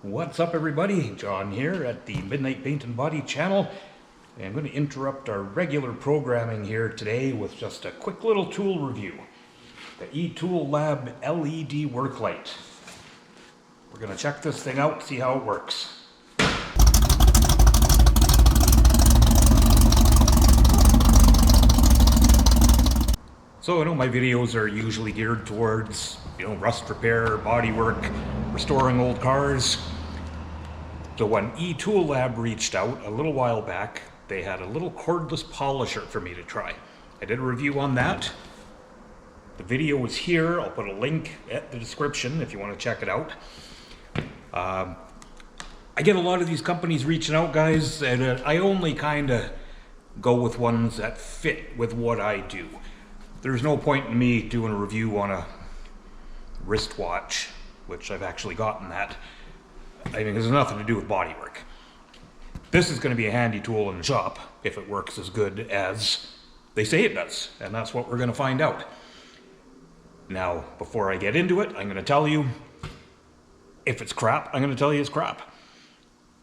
What's up everybody? John here at the Midnight Paint and Body channel. I'm going to interrupt our regular programming here today with just a quick little tool review. The Etoolab LED worklight. We're going to check this thing out, see how it works. So I know my videos are usually geared towards, rust repair, body work, restoring old cars. So when Etoolab reached out a little while back, they had a little cordless polisher for me to try. I did a review on that. The video is here. I'll put a link at the description if you want to check it out. I get a lot of these companies reaching out, guys, and I only kind of go with ones that fit with what I do. There's no point in me doing a review on a wristwatch, which I've actually gotten that. I mean, there's nothing to do with bodywork. This is going to be a handy tool in the shop if it works as good as they say it does, and that's what we're going to find out. Now, before I get into it, I'm going to tell you, if it's crap, I'm going to tell you it's crap.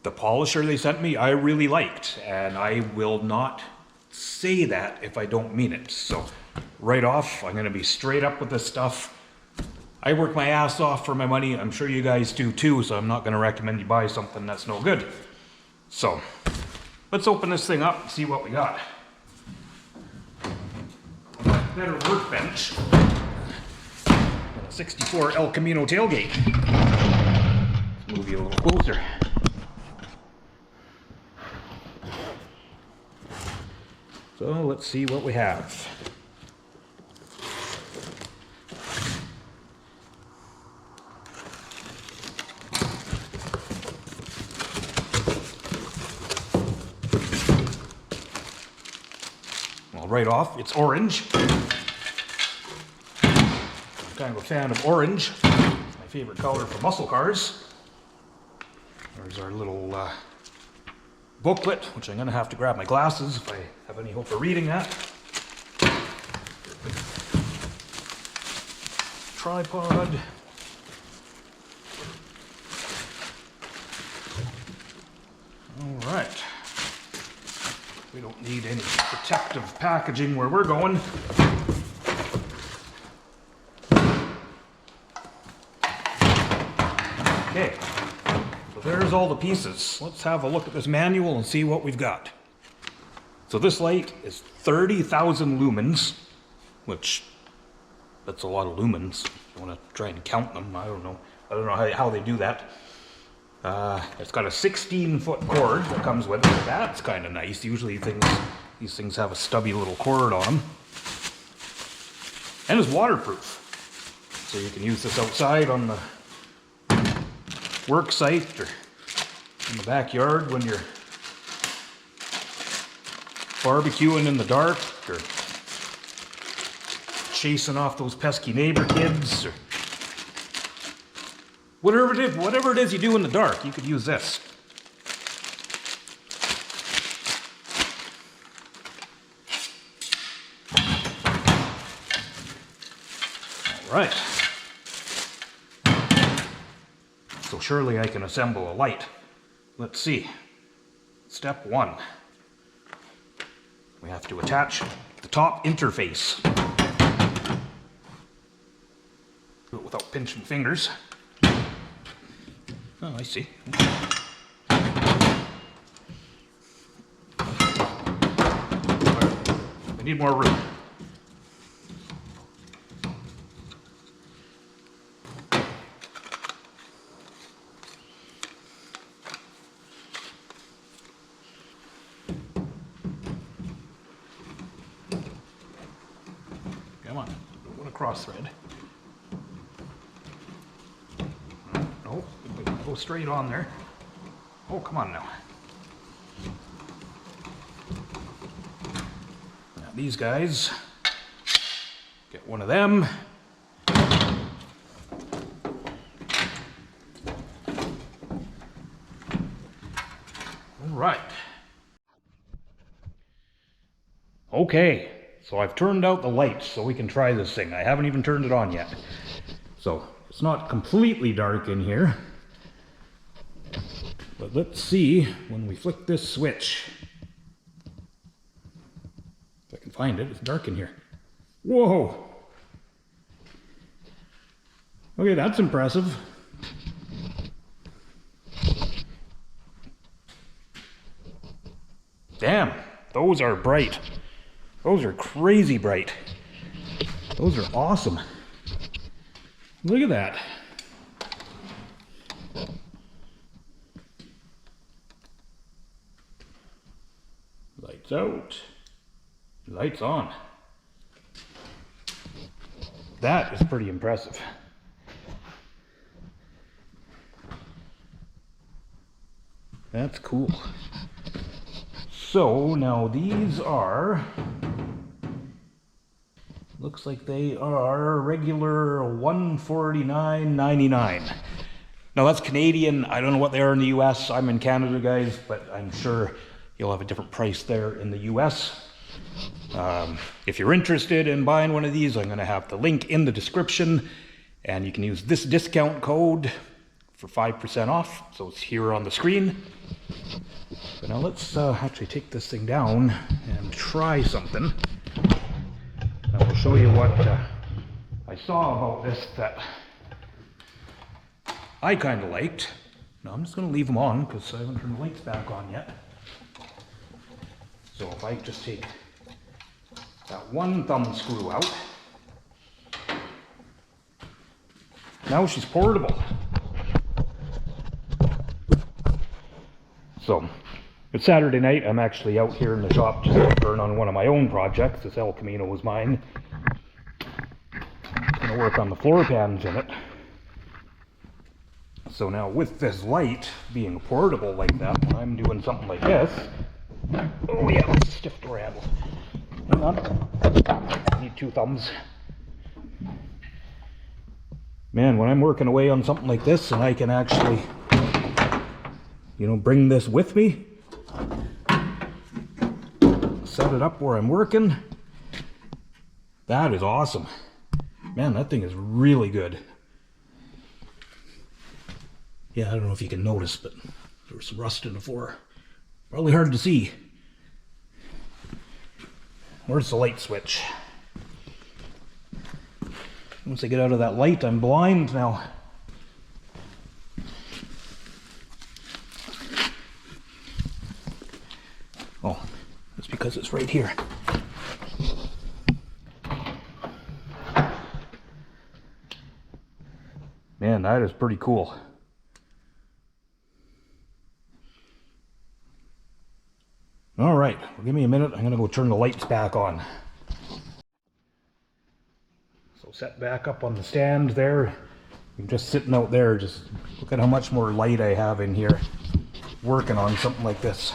The polisher they sent me, I really liked, and I will not say that if I don't mean it. So, right off, I'm going to be straight up with this stuff. I work my ass off for my money. I'm sure you guys do too, so I'm not going to recommend you buy something that's no good. So, let's open this thing up and see what we got. Better workbench than a 64 El Camino tailgate. Let's move you a little closer. So let's see what we have. Well, right off, it's orange. I'm kind of a fan of orange. It's my favorite color for muscle cars. There's our little booklet, which I'm going to have to grab my glasses if I have any hope of reading that. Tripod. All right. We don't need any protective packaging where we're going. Okay. There's all the pieces. Let's have a look at this manual and see what we've got. So this light is 30,000 lumens, which that's a lot of lumens. If you want to try and count them, I don't know how they do that. It's got a 16-foot cord that comes with it. That's kind of nice. Usually these things have a stubby little cord on them. And it's waterproof. So you can use this outside on the work site or in the backyard when you're barbecuing in the dark or chasing off those pesky neighbor kids or whatever it is you do in the dark, you could use this. All right. So surely I can assemble a light. Let's see. Step one. We have to attach the top interface. Do it without pinching fingers. Oh, I see. We need more room. Come on, don't want to cross thread. No, go straight on there. Oh, come on now. Now these guys, get one of them. All right. Okay. So I've turned out the lights so we can try this thing. I haven't even turned it on yet. So it's not completely dark in here. But let's see when we flick this switch. If I can find it, it's dark in here. Whoa! Okay, that's impressive. Damn, those are bright. Those are crazy bright. Those are awesome. Look at that. Lights out. Lights on. That is pretty impressive. That's cool. So now these are, looks like they are regular $149.99. Now that's Canadian. I don't know what they are in the US. I'm in Canada, guys, but I'm sure you'll have a different price there in the US. If you're interested in buying one of these, I'm going to have the link in the description, and you can use this discount code for 5% off. So it's here on the screen. So now let's actually take this thing down and try something. I will show you what I saw about this that I kind of liked. Now I'm just going to leave them on because I haven't turned the lights back on yet. So if I just take that one thumb screw out, now she's portable. So it's Saturday night. I'm actually out here in the shop just working on one of my own projects. This El Camino was mine. I'm going to work on the floor pans in it. So now with this light being portable like that, when I'm doing something like this, oh yeah, that's a stiff door handle. Hang on, I need two thumbs. Man, when I'm working away on something like this and I can actually, you know, bring this with me, set it up where I'm working, that is awesome. Man, that thing is really good. Yeah, I don't know if you can notice, but there's some rust in the floor. Probably hard to see. Where's the light switch? Once I get out of that light, I'm blind now. Oh, that's because it's right here. Man, that is pretty cool. All right, well, give me a minute. I'm gonna go turn the lights back on. So set back up on the stand there. I'm just sitting out there. Just look at how much more light I have in here working on something like this.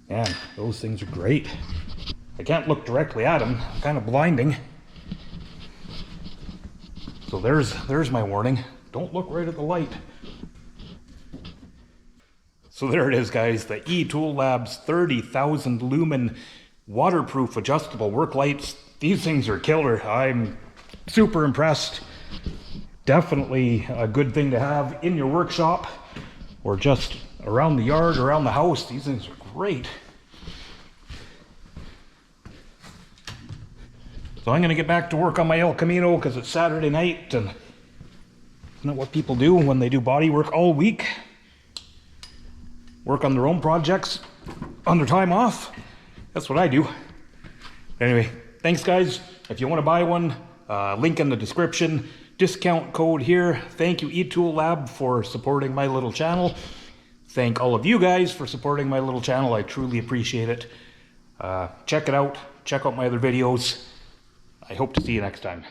Man, those things are great. I can't look directly at them. Kind of blinding. So there's my warning. Don't look right at the light. So there it is, guys. The Etoolab's 30,000 lumen waterproof adjustable work lights. These things are killer. I'm super impressed. Definitely a good thing to have in your workshop or just around the yard, around the house. These things are great. So I'm going to get back to work on my El Camino because it's Saturday night, and isn't that what people do when they do body work all week? Work on their own projects on their time off. That's what I do. Anyway, thanks guys. If you want to buy one, link in the description. Discount code here. Thank you Etoolab for supporting my little channel. Thank all of you guys for supporting my little channel. I truly appreciate it. Check it out. Check out my other videos. I hope to see you next time.